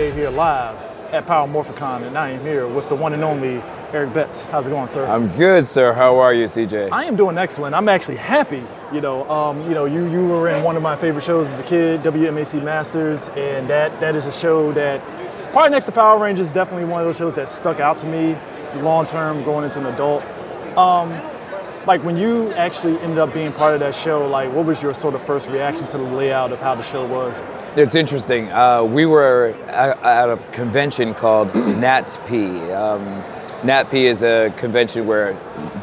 CJ here live at PowerMorphicon, and I am here with the one and only Erik Betts. How's it going, sir? I'm good, sir. How are you, CJ? I am doing excellent. I'm actually happy. You were in one of my favorite shows as a kid, WMAC Masters, and that is a show that, probably next to Power Rangers, definitely one of those shows that stuck out to me long term going into an adult. Like when you actually ended up being part of that show, like what was your sort of first reaction to the layout of how the show was? It's interesting. We were at a convention called NATP. NATP is a convention where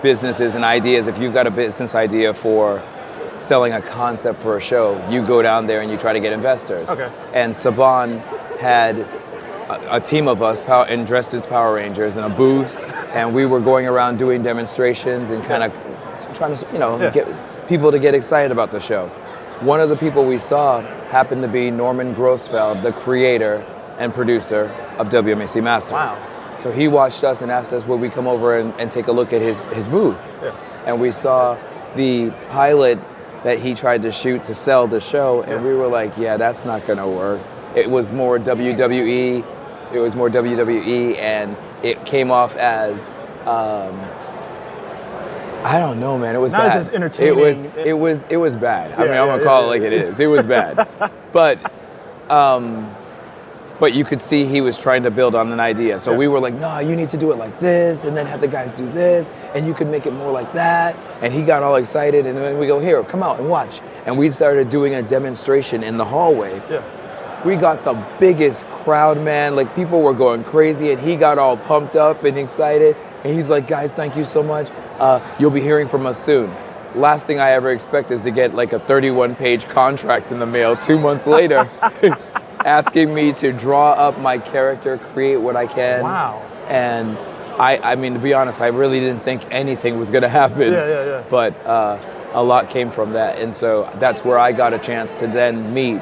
businesses and ideas, if you've got a business idea for selling a concept for a show, you go down there and you try to get investors. Okay. And Saban had a team of us dressed as Power Rangers in a booth, and we were going around doing demonstrations and kind of trying to, get people to get excited about the show. One of the people we saw happened to be Norman Grossfeld, the creator and producer of WMAC Masters. Wow. So he watched us and asked us would we come over and take a look at his booth. Yeah. And we saw the pilot that he tried to shoot to sell the show, and we were like, yeah, that's not gonna work. It was more WWE, and it came off as, I don't know, man. It was not bad. As entertaining. It was bad. I mean, I'm gonna call it like it is. It was bad, but you could see he was trying to build on an idea. So we were like, no, you need to do it like this, and then have the guys do this, and you could make it more like that. And he got all excited, and then we go, here, come out and watch. And we started doing a demonstration in the hallway. Yeah. We got the biggest crowd, man. Like people were going crazy, and he got all pumped up and excited. And he's like, guys, thank you so much. You'll be hearing from us soon. Last thing I ever expect is to get like a 31-page contract in the mail 2 months later, asking me to draw up my character, create what I can. Wow. And I mean, to be honest, I really didn't think anything was gonna happen. Yeah. But a lot came from that. And so that's where I got a chance to then meet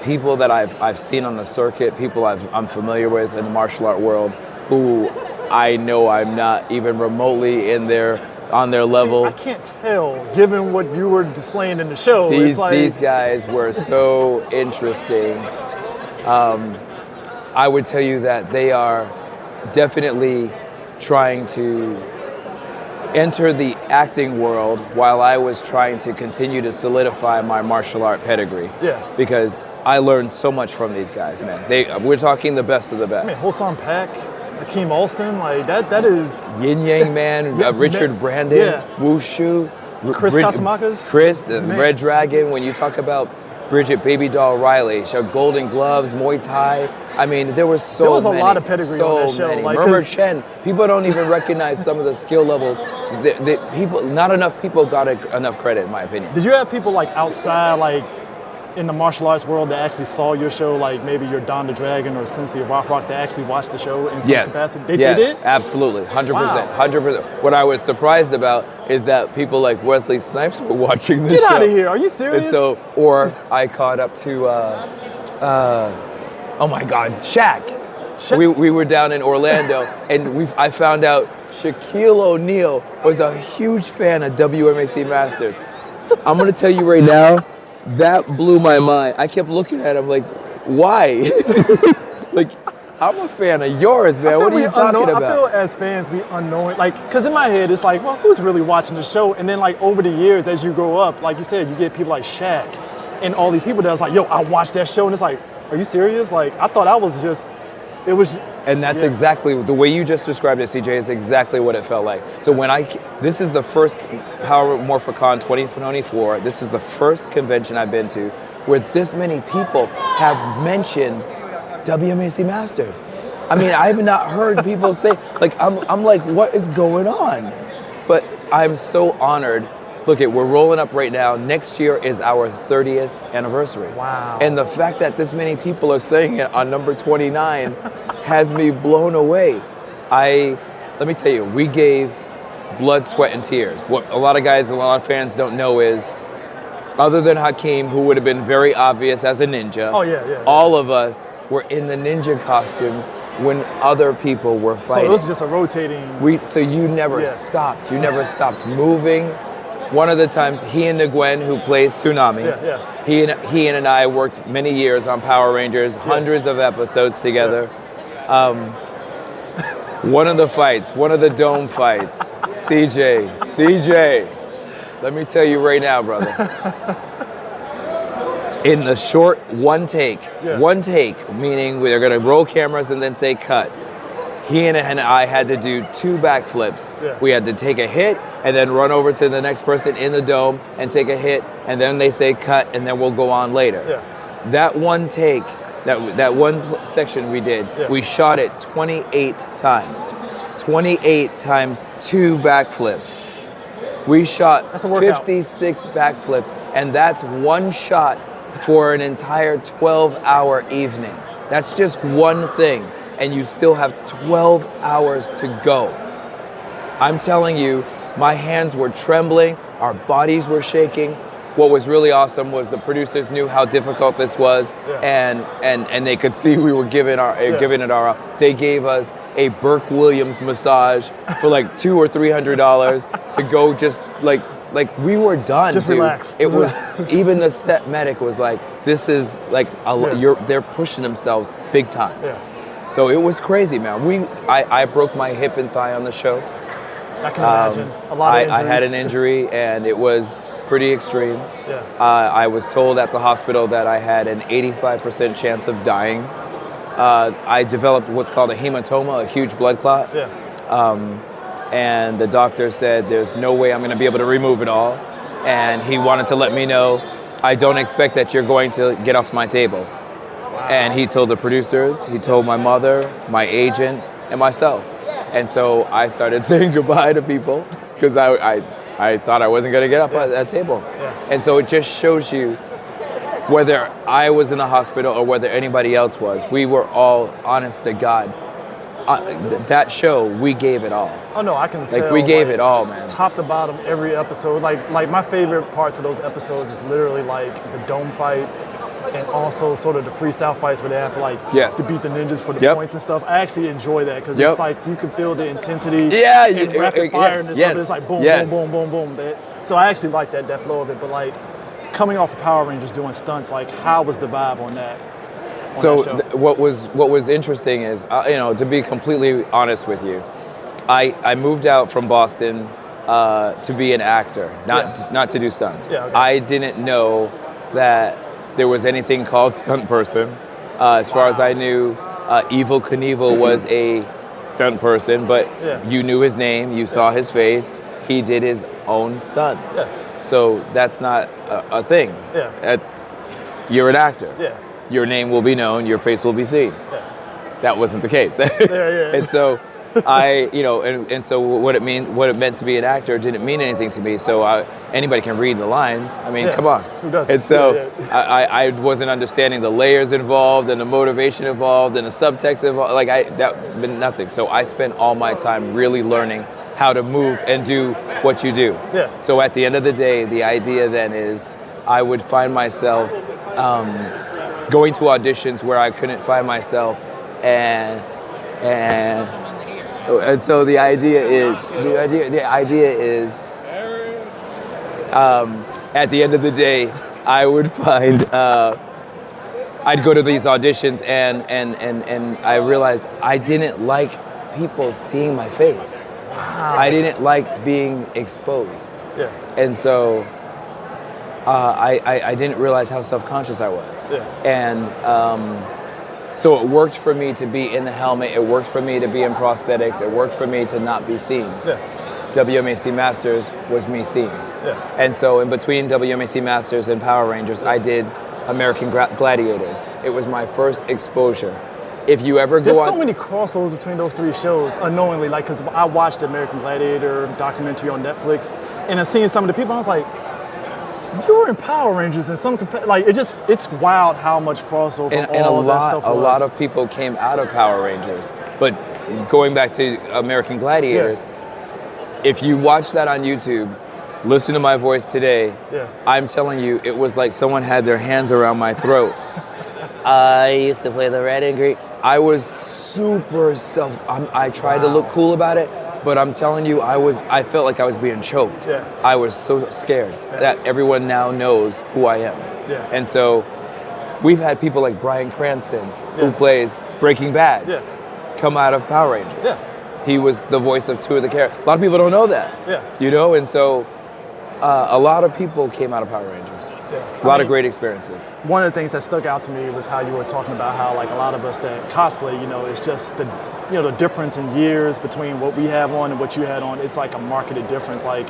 people that I've seen on the circuit, people I'm familiar with in the martial art world, who I know I'm not even remotely on their level. See, I can't tell, given what you were displaying in the show. These guys were so interesting. I would tell you that they are definitely trying to enter the acting world while I was trying to continue to solidify my martial art pedigree. Yeah. Because I learned so much from these guys, man. We're talking the best of the best. I mean, Hosan Pak, Akeem Alston, like that is... Yin Yang Man, Richard Brandon, Wushu. Chris Casamakas. Chris, the Red Dragon. When you talk about Bridget Baby Doll Riley, she had Golden Gloves, Muay Thai. I mean, there was a lot of pedigree on that show. Like, Murmur Chen. People don't even recognize some of the skill levels. Not enough people got enough credit, in my opinion. Did you have people like outside, like in the martial arts world, that actually saw your show, like maybe your Don the Dragon or Sensei Rock that actually watched the show in some capacity? They did? Absolutely, 100%, Wow. 100%. What I was surprised about is that people like Wesley Snipes were watching the show. Get out of here! Are you serious? And so, or I caught up to, oh my God, Shaq. We were down in Orlando, and I found out Shaquille O'Neal was a huge fan of WMAC Masters. I'm gonna tell you right now, that blew my mind. I kept looking at him like, why? Like, I'm a fan of yours, man. What are you talking about? I feel as fans, we unknowing, like, because in my head, it's like, well, who's really watching the show? And then, like, over the years, as you grow up, like you said, you get people like Shaq and all these people that's like, yo, I watched that show. And it's like, are you serious? Like, I thought I was just, it was. And that's exactly, the way you just described it, CJ, is exactly what it felt like. So this is the first PowerMorphicon 2024, this is the first convention I've been to where this many people have mentioned WMAC Masters. I mean, I've not heard people say, like, I'm like, what is going on? But I'm so honored. Look, we're rolling up right now. Next year is our 30th anniversary. Wow. And the fact that this many people are saying it on number 29 has me blown away. Let me tell you, we gave blood, sweat, and tears. What a lot of fans don't know is, other than Hakeem, who would have been very obvious as a ninja, all of us were in the ninja costumes when other people were fighting. So it was just a rotating... So you never stopped. You never stopped moving. One of the times, he and Nguyen, who plays Tsunami, he and I worked many years on Power Rangers, hundreds of episodes together. One of the fights, one of the dome fights, CJ, let me tell you right now, brother. In the short one take, meaning we're gonna roll cameras and then say cut. He and I had to do 2 backflips. We had to take a hit and then run over to the next person in the dome and take a hit, and then they say cut, and then we'll go on later. That one take, that one section we did, we shot it 28 times. 28 times 2 backflips. We shot 56 backflips, and that's one shot for an entire 12-hour evening. That's just one thing, and you still have 12 hours to go. I'm telling you, my hands were trembling, our bodies were shaking. What was really awesome was the producers knew how difficult this was, and they could see we were giving it our all. They gave us a Burke Williams massage for like $200 or $300 to go just like we were done. Just dude. relax. It was even the set medic was like, this is like they're pushing themselves big time. So it was crazy, man. I broke my hip and thigh on the show. I can imagine a lot of injuries. I had an injury, and it was pretty extreme. I was told at the hospital that I had an 85% chance of dying. I developed what's called a hematoma, a huge blood clot. And the doctor said, there's no way I'm going to be able to remove it all. And he wanted to let me know, I don't expect that you're going to get off my table. And he told the producers, he told my mother, my agent, and myself. And so I started saying goodbye to people because I thought I wasn't going to get up at that table. And so it just shows you, whether I was in the hospital or whether anybody else was, we were all, honest to God, that show, we gave it all. Oh no, I can tell. Like we gave it all, man. Top to bottom, every episode. Like my favorite parts of those episodes is literally like the dome fights, and also sort of the freestyle fights where they have to to beat the ninjas for the points and stuff. I actually enjoy that because it's like you can feel the intensity. And rapid fire and stuff. It's like boom, boom, boom, boom, boom. So I actually like that flow of it. But like coming off of Power Rangers doing stunts, like how was the vibe on that? So what was interesting is, to be completely honest with you, I moved out from Boston to be an actor, not to do stunts. I didn't know that there was anything called stunt person. As far as I knew, Evel Knievel was a stunt person, but you knew his name, you saw his face, he did his own stunts. So that's not a thing. You're an actor. Your name will be known, your face will be seen. That wasn't the case. And so and so what it meant to be an actor didn't mean anything to me. So anybody can read the lines. I mean, come on. Who doesn't? And so I wasn't understanding the layers involved and the motivation involved and the subtext involved. That meant nothing. So I spent all my time really learning how to move and do what you do. So at the end of the day, the idea then is I would find myself going to auditions where I couldn't find myself, and so the idea is at the end of the day, I would find I'd go to these auditions and I realized I didn't like people seeing my face. I didn't like being exposed. And so I didn't realize how self-conscious I was. And so it worked for me to be in the helmet, it worked for me to be in prosthetics, it worked for me to not be seen. WMAC Masters was me seen. And so in between WMAC Masters and Power Rangers, I did American Gladiators. It was my first exposure. If you ever go There's so many crossovers between those 3 shows, unknowingly, because I watched the American Gladiator documentary on Netflix, and I've seen some of the people, I was like, you were in Power Rangers and it's wild how much crossover and all that stuff was. A lot of people came out of Power Rangers, but going back to American Gladiators, if you watch that on YouTube, listen to my voice today, I'm telling you, it was like someone had their hands around my throat. I used to play the red and green. I was super I tried to look cool about it. But I'm telling you, I felt like I was being choked. Yeah. I was so scared that everyone now knows who I am. Yeah. And so we've had people like Bryan Cranston, who plays Breaking Bad, come out of Power Rangers. Yeah. He was the voice of 2 of the characters. A lot of people don't know that. Yeah. You know, and so a lot of people came out of Power Rangers. Yeah. A lot of great experiences. One of the things that stuck out to me was how you were talking about how like a lot of us that cosplay, you know, it's just the the difference in years between what we have on and what you had on. It's like a marketed difference. Like,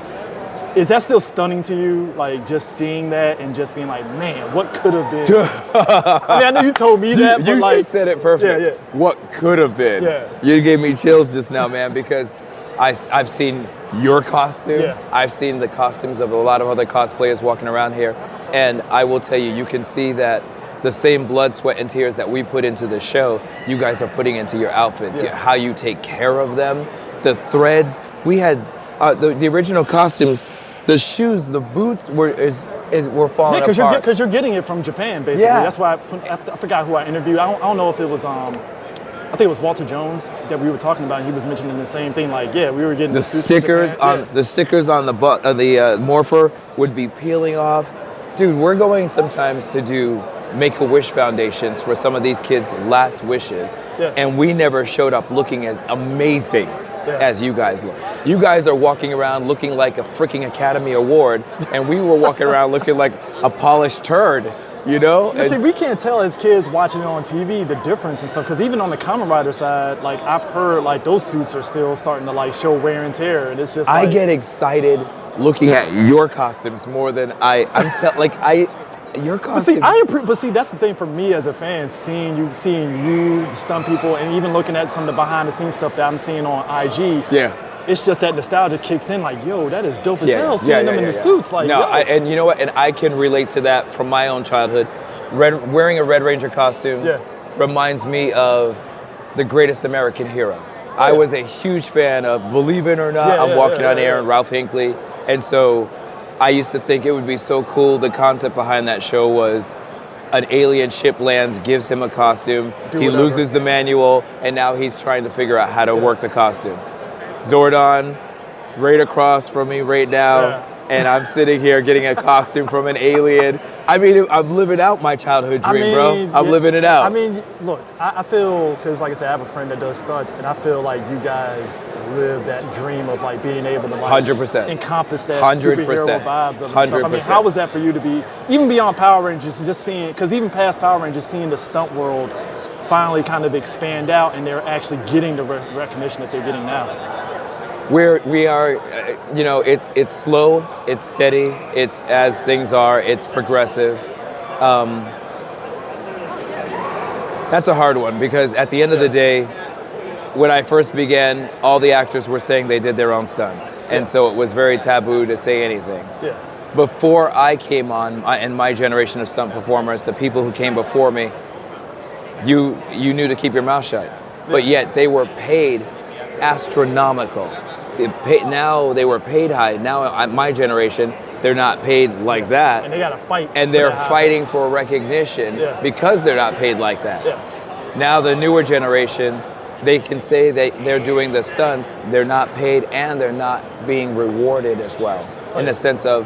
is that still stunning to you? Like just seeing that and just being like, man, what could have been? I mean, I know you told me that, but you like, just said it perfect. Yeah. What could have been? Yeah. You gave me chills just now, man, because I've seen your costume. Yeah. I've seen the costumes of a lot of other cosplayers walking around here, and I will tell you, you can see that the same blood, sweat, and tears that we put into the show, you guys are putting into your outfits. Yeah. How you take care of them, the threads. We had the original costumes. The shoes, the boots were falling apart. Because you're getting it from Japan, basically. Yeah. That's why I forgot who I interviewed. I don't know if it was I think it was Walter Jones that we were talking about. He was mentioning the same thing. Like, yeah, we were getting the suits from stickers Japan. on the stickers on the morpher would be peeling off. Dude, we're going sometimes to do Make-A-Wish foundations for some of these kids' last wishes, and we never showed up looking as amazing as you guys look. You guys are walking around looking like a freaking Academy Award, and we were walking around looking like a polished turd, you know? See, we can't tell as kids watching it on TV the difference and stuff, because even on the Kamen Rider side, like I've heard like those suits are still starting to like show wear and tear, and it's just I like, get excited looking at your costumes more than your costume. But see, that's the thing for me as a fan, seeing you, the stunt people, and even looking at some of the behind the scenes stuff that I'm seeing on IG. Yeah. It's just that nostalgia kicks in, like, yo, that is dope as hell, seeing them in the suits. Like, no, yo. and you know what? And I can relate to that from my own childhood. Wearing a Red Ranger costume reminds me of the greatest American hero. I was a huge fan of Believe It or Not, I'm Walking on Air and Ralph Hinckley. And so I used to think it would be so cool. The concept behind that show was an alien ship lands, gives him a costume, he loses the manual, and now he's trying to figure out how to work the costume. Zordon, right across from me right now, and I'm sitting here getting a costume from an alien. I mean, I'm living out my childhood dream, bro. I'm living it out. I mean, look, I feel, because like I said, I have a friend that does stunts, and I feel like you guys live that dream of like being able to like 100%. encompass that 100%. superhero vibes of it and stuff. I mean, 100%. how was that for you to be, even beyond Power Rangers, just seeing, because even past Power Rangers, seeing the stunt world finally kind of expand out, and they're actually getting the recognition that they're getting now? We are, you know, it's slow, it's steady, it's as things are, it's progressive. That's a hard one, because at the end of the day, when I first began, all the actors were saying they did their own stunts. And so it was very taboo to say anything. Yeah. Before I came on, and my generation of stunt performers, the people who came before me, you knew to keep your mouth shut. But yet they were paid astronomical. Now they were paid high. Now my generation, they're not paid like that. And they got to fight. And they're fighting for recognition because they're not paid like that. Yeah. Now the newer generations, they can say that they're doing the stunts, they're not paid, and they're not being rewarded as well. In the sense of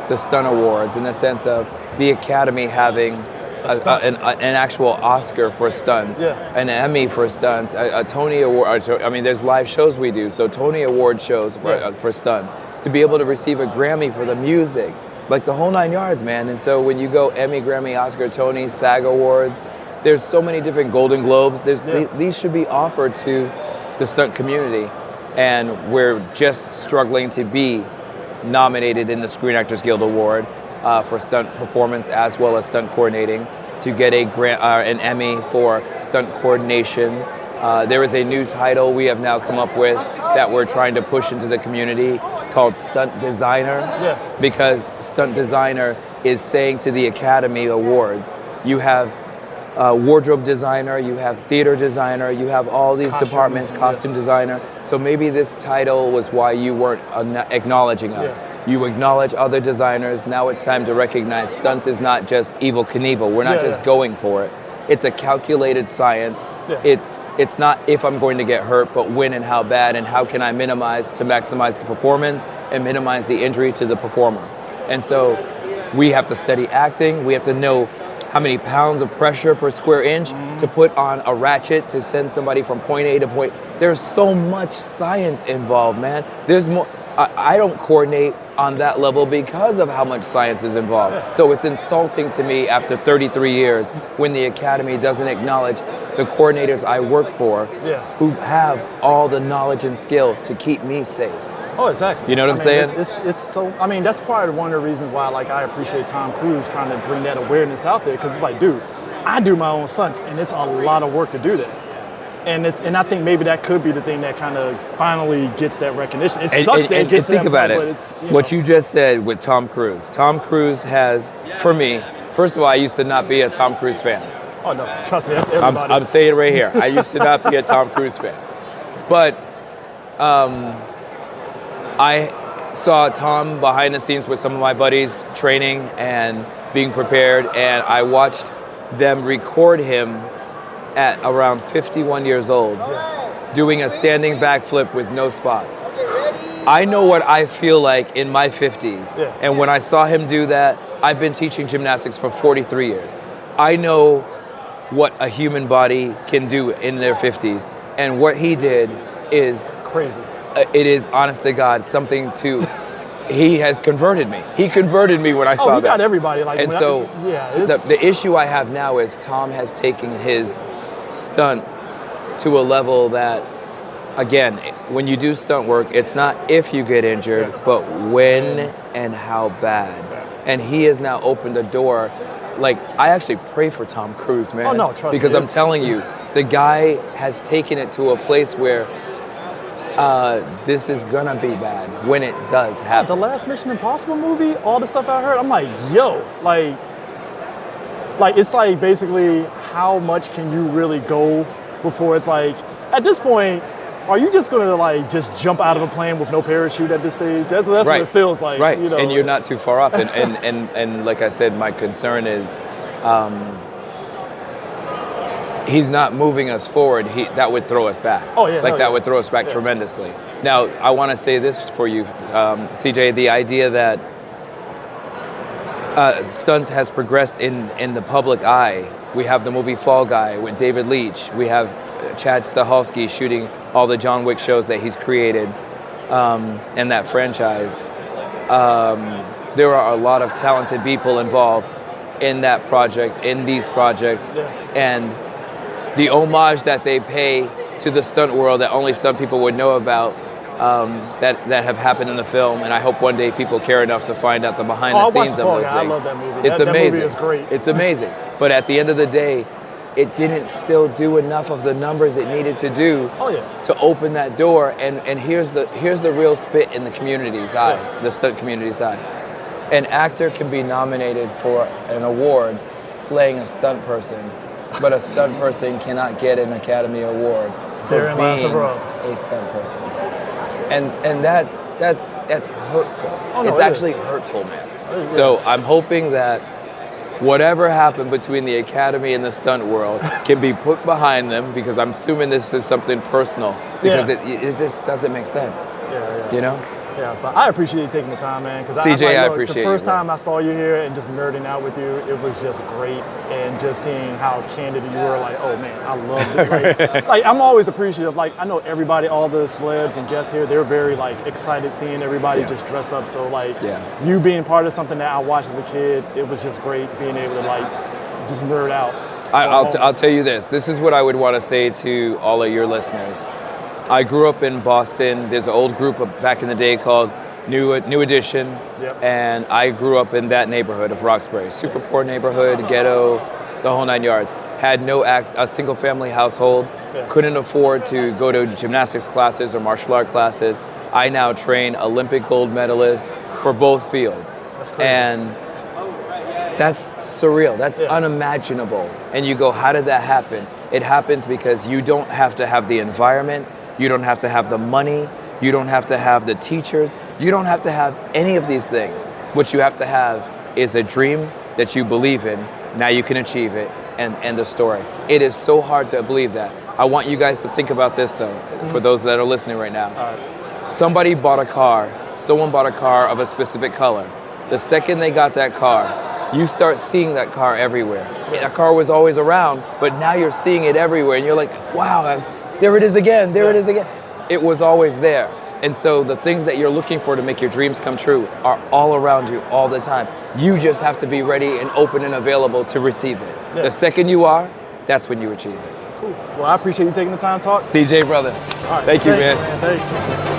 the stunt awards, in the sense of the Academy having an actual Oscar for stunts, an Emmy for stunts, a Tony Award. I mean, there's live shows we do, so Tony Award shows for stunts. To be able to receive a Grammy for the music, like the whole 9 yards, man. And so when you go Emmy, Grammy, Oscar, Tony, SAG Awards, there's so many different Golden Globes. These should be offered to the stunt community, and we're just struggling to be nominated in the Screen Actors Guild Award for stunt performance as well as stunt coordinating, to get an Emmy for stunt coordination. There is a new title we have now come up with that we're trying to push into the community called Stunt Designer, because Stunt Designer is saying to the Academy Awards, you have wardrobe designer, you have theater designer, you have all these departments, costume designer. So maybe this title was why you weren't acknowledging us. You acknowledge other designers. Now it's time to recognize stunts is not just Evel Knievel. We're not just going for it. It's a calculated science. It's It's not if I'm going to get hurt, but when and how bad, and how can I minimize to maximize the performance and minimize the injury to the performer. And so we have to study acting. We have to know how many pounds of pressure per square inch to put on a ratchet to send somebody from point A to point. There's so much science involved, man. There's more. I don't coordinate on that level because of how much science is involved. Yeah. So it's insulting to me after 33 years when the Academy doesn't acknowledge the coordinators I work for who have all the knowledge and skill to keep me safe. Oh, exactly. You know what I'm saying? It's so, I mean, that's part of one of the reasons why, like, I appreciate Tom Cruise trying to bring that awareness out there, because it's like, dude, I do my own stunts, and it's a lot of work to do that. And I think maybe that could be the thing that kind of finally gets that recognition. It sucks that it gets to that point, but it's, what you just said with Tom Cruise. Tom Cruise has, for me, first of all, I used to not be a Tom Cruise fan. Oh, no, trust me, that's everybody. I'm saying it right here. I used to not be a Tom Cruise fan. But I saw Tom behind the scenes with some of my buddies training and being prepared, and I watched them record him at around 51 years old doing a standing backflip with no spot. I know what I feel like in my 50s. And when I saw him do that, I've been teaching gymnastics for 43 years. I know what a human body can do in their 50s. And what he did is crazy. It is, honest to God, something to... He has converted me. He converted me when I saw that. Got everybody. Like, and so the issue I have now is Tom has taken his stunts to a level that, again, when you do stunt work, it's not if you get injured, but when and how bad. And he has now opened a door. Like, I actually pray for Tom Cruise, man. Oh, no, trust me. Because I'm telling you, the guy has taken it to a place where this is gonna be bad when it does happen. The last Mission Impossible movie, all the stuff I heard, I'm like, yo, like it's like basically how much can you really go before it's like, at this point, are you just gonna like just jump out of a plane with no parachute at this stage? That's what it feels like. Right, you know? And you're not too far off. And like I said, my concern is he's not moving us forward. That would throw us back. Oh, yeah. That would throw us back tremendously. Now, I want to say this for you, CJ, the idea that stunts has progressed in the public eye. We have the movie Fall Guy with David Leitch. We have Chad Stahelski shooting all the John Wick shows that he's created and that franchise. There are a lot of talented people involved in that project, in these projects, and the homage that they pay to the stunt world that only some people would know about, that have happened in the film, and I hope one day people care enough to find out the behind the scenes of those things. I love that movie. It's amazing. That movie is great. It's amazing. But at the end of the day, it didn't still do enough of the numbers it needed to do to open that door. And here's the real spit in the community's eye, the stunt community's eye. An actor can be nominated for an award playing a stunt person, but a stunt person cannot get an Academy Award for being a stunt person. And that's hurtful. Oh, no, it's actually hurtful, man. So I'm hoping that whatever happened between the Academy and the stunt world can be put behind them, because I'm assuming this is something personal, because it just doesn't make sense. You know? Yeah, but I appreciate you taking the time, man. Because CJ, I appreciate the first you, time I saw you here and just nerding out with you, it was just great. And just seeing how candid you were, like, oh man, I love it. Like I'm always appreciative. Like, I know everybody, all the celebs and guests here, they're very like excited seeing everybody just dress up. So like you being part of something that I watched as a kid, it was just great being able to like just nerd out. I'll tell you this. This is what I would want to say to all of your listeners. I grew up in Boston. There's an old group back in the day called New Edition, and I grew up in that neighborhood of Roxbury. Super poor neighborhood, ghetto, the whole 9 yards. Had a single family household, couldn't afford to go to gymnastics classes or martial art classes. I now train Olympic gold medalists for both fields. That's crazy. And that's surreal, that's unimaginable. And you go, how did that happen? It happens because you don't have to have the environment, you don't have to have the money, you don't have to have the teachers, you don't have to have any of these things. What you have to have is a dream that you believe in. Now you can achieve it, and end of story. It is so hard to believe that. I want you guys to think about this though, for those that are listening right now. All right. Somebody bought a car, someone bought a car of a specific color. The second they got that car, you start seeing that car everywhere. That car was always around, but now you're seeing it everywhere and you're like, wow, there it is again, there it is again. It was always there. And so the things that you're looking for to make your dreams come true are all around you all the time. You just have to be ready and open and available to receive it. Yeah. The second you are, that's when you achieve it. Cool. Well, I appreciate you taking the time to talk. CJ, brother. All right. Thank you, Thanks, man. Thanks.